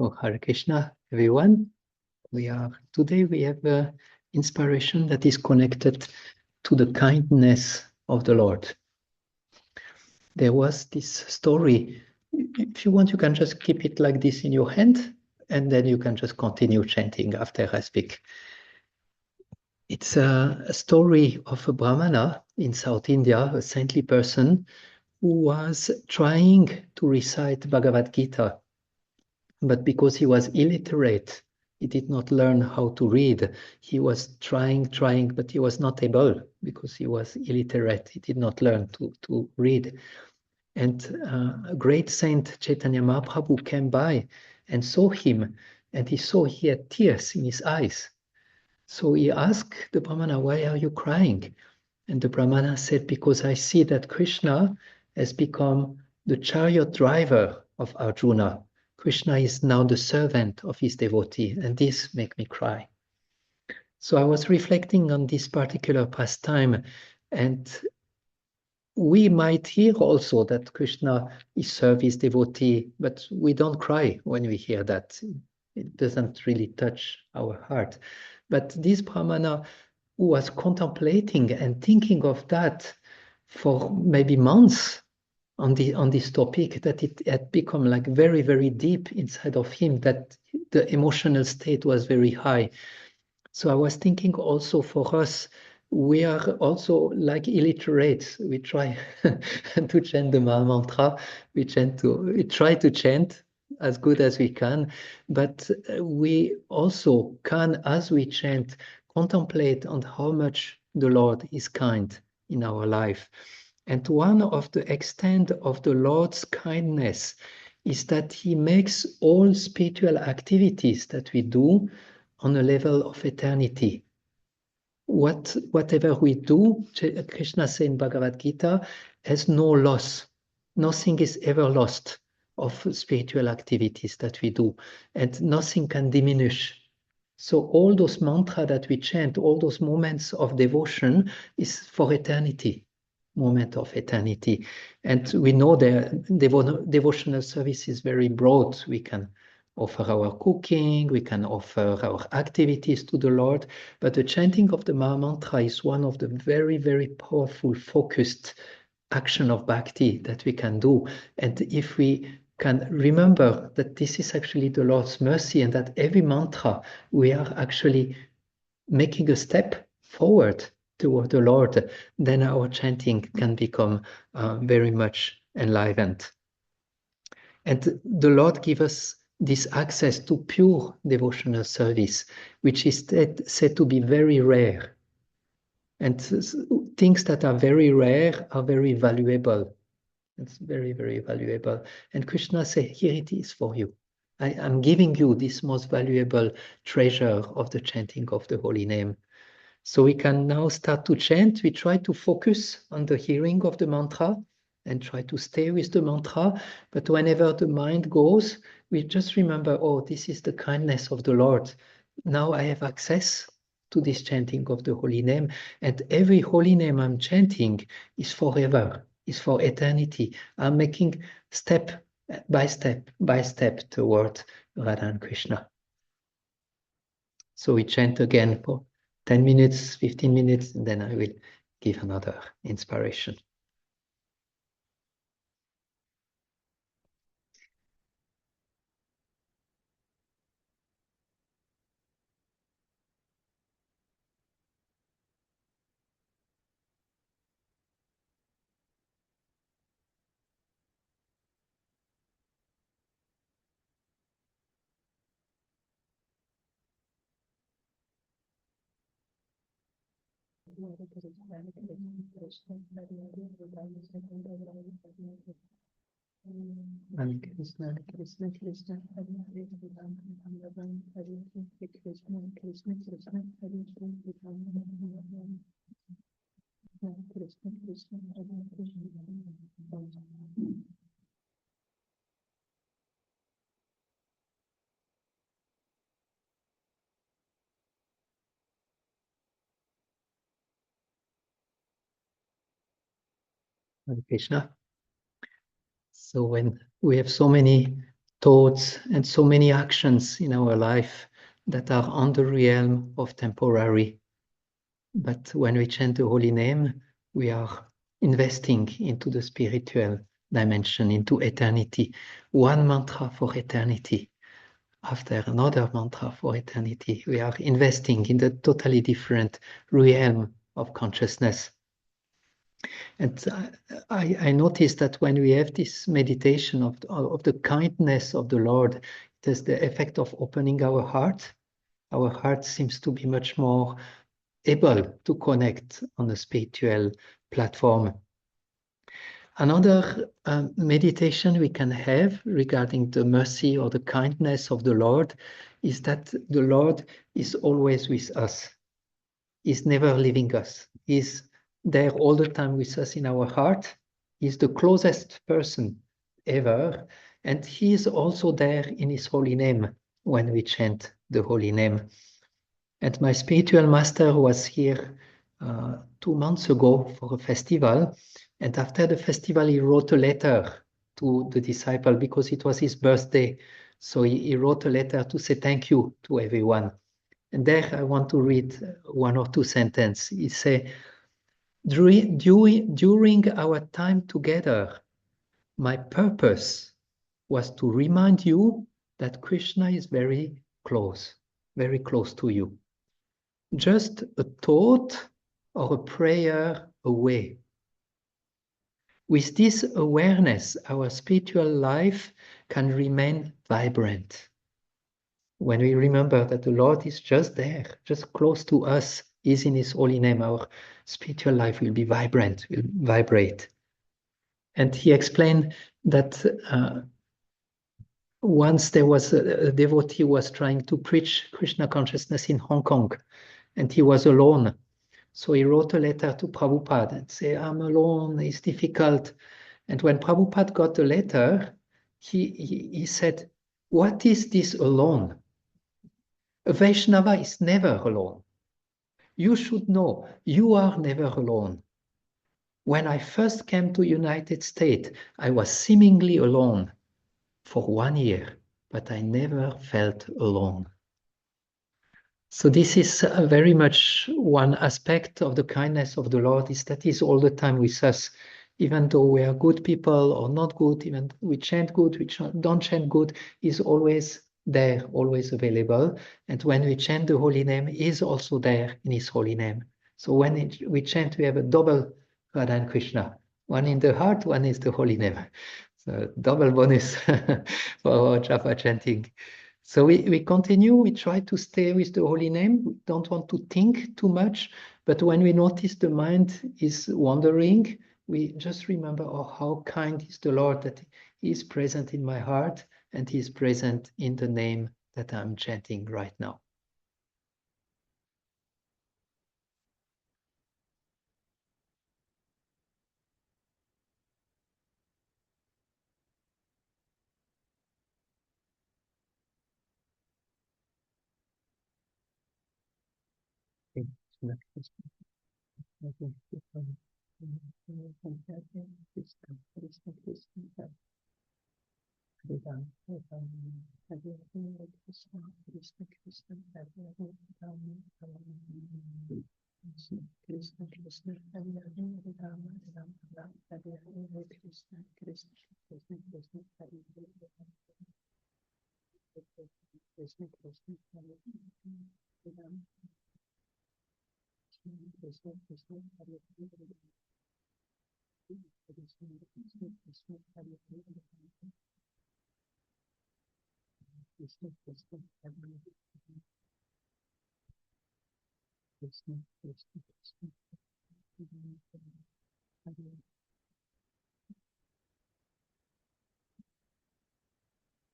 So Hare Krishna, everyone. Today we have an inspiration that is connected to the kindness of the Lord. There was this story. If you want, you can just keep it like this in your hand, and then you can just continue chanting after I speak. It's a story of a Brahmana in South India, a saintly person, who was trying to recite Bhagavad Gita. But because he was illiterate, he did not learn how to read. He was trying, but he was not able because he was illiterate. He did not learn to read. And a great saint, Chaitanya Mahaprabhu, came by and saw him, and he saw he had tears in his eyes. So he asked the Brahmana, "Why are you crying?" And the Brahmana said, "Because I see that Krishna has become the chariot driver of Arjuna. Krishna is now the servant of his devotee, and this makes me cry." So I was reflecting on this particular pastime, and we might hear also that Krishna is serve his devotee, but we don't cry when we hear that. It doesn't really touch our heart. But this Brahmana, who was contemplating and thinking of that for maybe months, on this topic, that it had become like very, very deep inside of him, that the emotional state was very high. So I was thinking also for us, we are also like illiterates. We try to chant the Maha Mantra. We try to chant as good as we can, but we also can, as we chant, contemplate on how much the Lord is kind in our life. And one of the extent of the Lord's kindness is that he makes all spiritual activities that we do on a level of eternity. Whatever we do, Krishna says in Bhagavad Gita, has no loss. Nothing is ever lost of spiritual activities that we do, and nothing can diminish. So all those mantras that we chant, all those moments of devotion is for eternity, moment of eternity. And we know the devotional service is very broad. We can offer our cooking, we can offer our activities to the Lord, but the chanting of the Maha Mantra is one of the very, very powerful, focused action of bhakti that we can do. And if we can remember that this is actually the Lord's mercy and that every mantra we are actually making a step forward toward the Lord, then our chanting can become very much enlivened. And the Lord gives us this access to pure devotional service, which is said to be very rare. And things that are very rare are very valuable. It's very, very valuable. And Krishna said, "Here it is for you. I'm giving you this most valuable treasure of the chanting of the holy name." So we can now start to chant. We try to focus on the hearing of the mantra and try to stay with the mantra. But whenever the mind goes, we just remember, oh, this is the kindness of the Lord. Now I have access to this chanting of the holy name. And every holy name I'm chanting is forever, is for eternity. I'm making step by step toward Radha and Krishna. So we chant again for 10 minutes, 15 minutes, and then I will give another inspiration. Hare Krishna, Hare Krishna, Krishna Hare Hare, Hare Ram, Hare Krishna, Krishna Krishna, Hare Hare Krishna, Krishna Hare Hare. Hare Krishna. So when we have so many thoughts, and so many actions in our life that are on the realm of temporary. But when we chant the holy name, we are investing into the spiritual dimension, into eternity. One mantra for eternity after another mantra for eternity. We are investing in the totally different realm of consciousness. And I noticed that when we have this meditation of the kindness of the Lord, it has the effect of opening our heart. Our heart seems to be much more able to connect on a spiritual platform. Another meditation we can have regarding the mercy or the kindness of the Lord is that the Lord is always with us. He's never leaving us. He's there all the time with us in our heart. He's the closest person ever. And he is also there in his holy name when we chant the holy name. And my spiritual master was here 2 months ago for a festival. And after the festival, he wrote a letter to the disciple because it was his birthday. So he wrote a letter to say thank you to everyone. And there I want to read 1 or 2 sentences. He says, during our time together, my purpose was to remind you that Krishna is very close to you. Just a thought or a prayer away. With this awareness, our spiritual life can remain vibrant. When we remember that the Lord is just there, just close to us, is in his holy name, our spiritual life will be vibrant, will vibrate. And he explained that once there was a devotee who was trying to preach Krishna consciousness in Hong Kong, and he was alone. So he wrote a letter to Prabhupada and said, I'm alone, it's difficult. And when Prabhupada got the letter, he said, what is this alone? A Vaishnava is never alone. You should know, you are never alone. When I first came to United States, I was seemingly alone for 1 year, but I never felt alone. So this is very much one aspect of the kindness of the Lord, is that He's all the time with us. Even though we are good people or not good, even we chant good, we don't chant good, He's always there, always available. And when we chant the holy name, He's also there in His holy name. So when we chant, we have a double Radha and Krishna. One in the heart, one is the holy name. So double bonus for our Japa chanting. So we continue, we try to stay with the holy name. We don't want to think too much, but when we notice the mind is wandering, we just remember, oh, how kind is the Lord that He is present in my heart and He is present in the name that I'm chanting right now.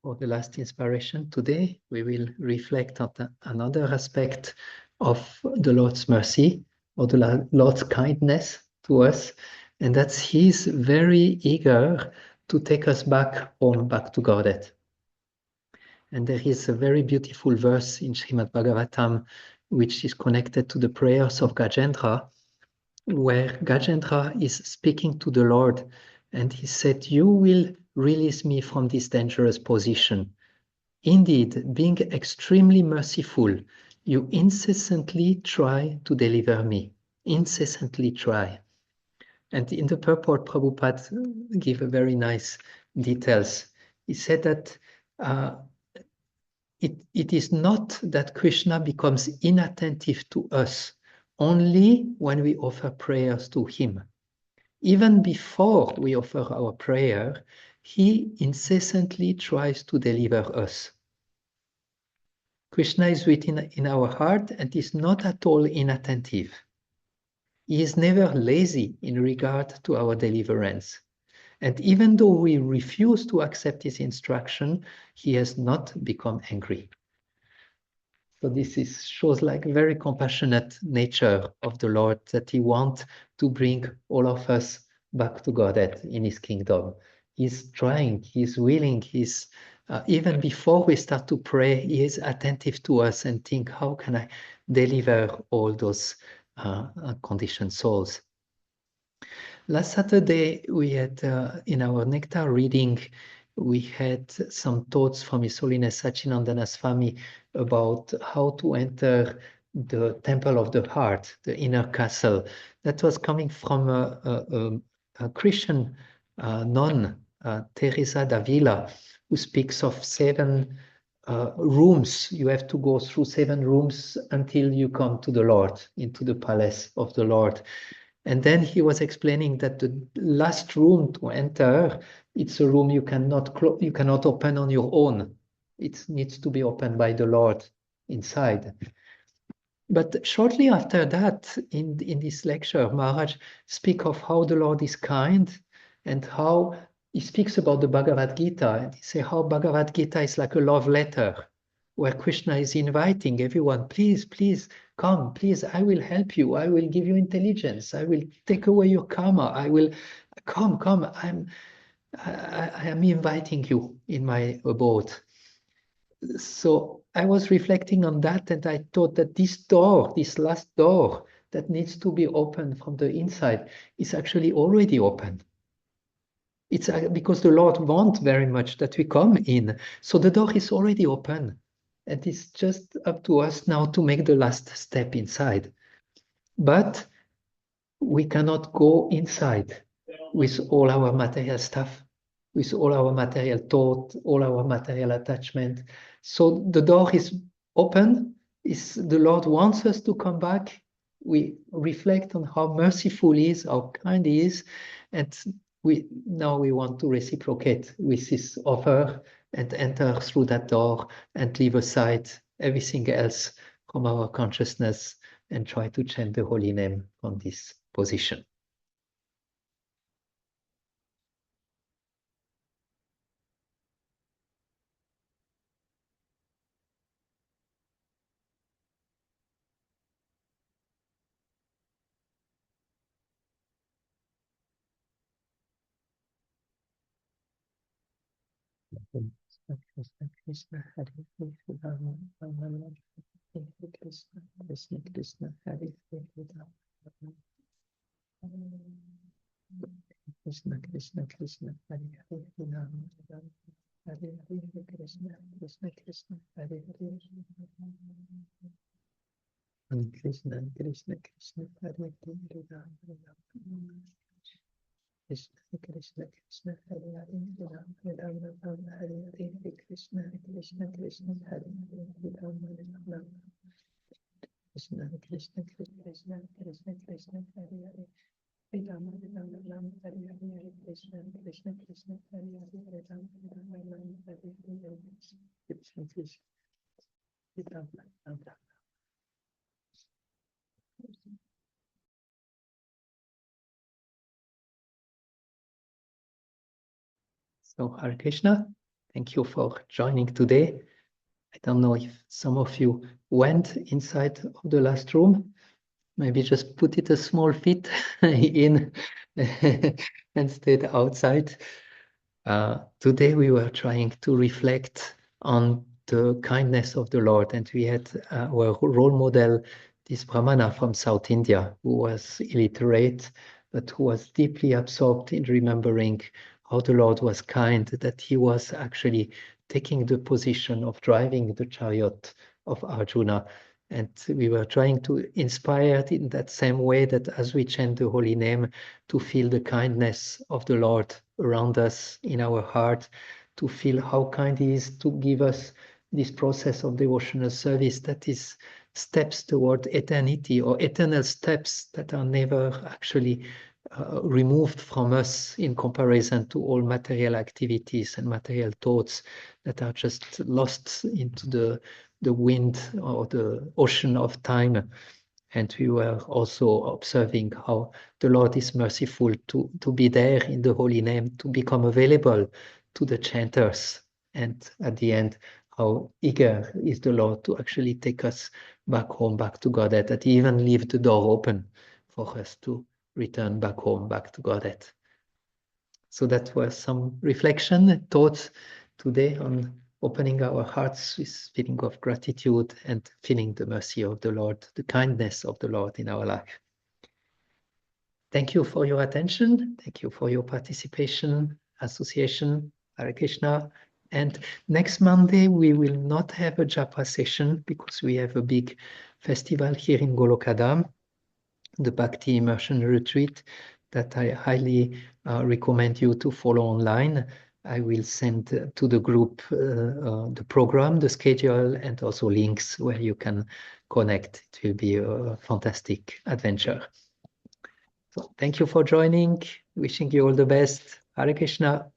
For the last inspiration today, we will reflect on another aspect of the Lord's mercy or the Lord's kindness to us, and that's He's very eager to take us back home, back to Godhead. And there is a very beautiful verse in Srimad Bhagavatam, which is connected to the prayers of Gajendra, where Gajendra is speaking to the Lord, and he said, you will release me from this dangerous position. Indeed, being extremely merciful, you incessantly try to deliver me. Incessantly try. And in the purport, Prabhupada gave a very nice details. He said that it is not that Krishna becomes inattentive to us only when we offer prayers to him. Even before we offer our prayer, he incessantly tries to deliver us. Krishna is within in our heart and is not at all inattentive. He is never lazy in regard to our deliverance. And even though we refuse to accept his instruction, he has not become angry. So this shows like very compassionate nature of the Lord, that he wants to bring all of us back to Godhead in his kingdom. He's trying, he's willing, he's even before we start to pray, he is attentive to us and think, how can I deliver all those conditioned souls? Last Saturday, we had in our Nectar reading, we had some thoughts from His Holiness Sachinandana Swami about how to enter the temple of the heart, the inner castle. That was coming from a Christian nun, Teresa d'Avila, who speaks of 7 rooms. You have to go through 7 rooms until you come to the Lord, into the palace of the Lord. And then he was explaining that the last room to enter, it's a room you cannot open on your own. It needs to be opened by the Lord inside. But shortly after that, in this lecture, Maharaj speaks of how the Lord is kind and how he speaks about the Bhagavad Gita. And he says how Bhagavad Gita is like a love letter where Krishna is inviting everyone, please, please, come, please, I will help you. I will give you intelligence. I will take away your karma. I will, come, I am inviting you in my abode. So I was reflecting on that, and I thought that this door, this last door that needs to be opened from the inside is actually already open. It's because the Lord wants very much that we come in. So the door is already open. And it's just up to us now to make the last step inside. But we cannot go inside with all our material stuff, with all our material thought, all our material attachment. So the door is open. The Lord wants us to come back. We reflect on how merciful He is, how kind He is, and now we want to reciprocate with this offer and enter through that door and leave aside everything else from our consciousness and try to chant the holy name from this position. Krishna Krishna Hare Hare Rama Rama Krishna Krishna Krishna Hare Hare Rama Krishna Krishna Krishna Hare Hare Rama Hare Hare Krishna Krishna Krishna Hare Hare Krishna Krishna Krishna Hare Hare Rama Krishna Krishna Krishna Hare Hare Rama Rama Hare Hare Krishna Krishna Krishna Hare Hare Rama Rama Krishna Krishna Krishna Krishna Krishna Hare Hare Rama Rama Rama Hare Hare Krishna Krishna Krishna Hare Hare Rama Rama Rama Hare Hare Krishna Krishna Rama. So Hare Krishna, thank you for joining today. I don't know if some of you went inside of the last room. Maybe just put it a small feet in and stayed outside. Today we were trying to reflect on the kindness of the Lord, and we had our role model, this Brahmana from South India, who was illiterate, but who was deeply absorbed in remembering how the Lord was kind, that he was actually taking the position of driving the chariot of Arjuna. And we were trying to inspire it in that same way, that as we chant the holy name, to feel the kindness of the Lord around us in our heart, to feel how kind he is to give us this process of devotional service that is steps toward eternity, or eternal steps that are never actually removed from us in comparison to all material activities and material thoughts that are just lost into the wind or the ocean of time. And we were also observing how the Lord is merciful to be there in the holy name, to become available to the chanters. And at the end, how eager is the Lord to actually take us back home, back to Godhead, that he even leave the door open for us to return back home, back to Godhead. So that was some reflection and thoughts today on opening our hearts with feeling of gratitude and feeling the mercy of the Lord, the kindness of the Lord in our life. Thank you for your attention. Thank you for your participation, association, Hare Krishna. And next Monday, we will not have a Japa session because we have a big festival here in Golokadam, the Bhakti Immersion Retreat, that I highly recommend you to follow online. I will send to the group the program, the schedule, and also links where you can connect. It will be a fantastic adventure. So thank you for joining. Wishing you all the best. Hare Krishna.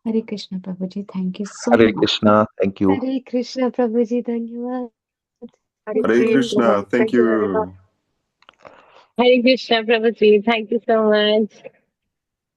Hare Krishna, Prabhuji. Thank you so Hare much. Krishna. Thank you. Hare Krishna, Prabhuji. Dhanyavad. Hare Krishna. Thank you. Hare Krishna, Prabhuji. Thank you so much.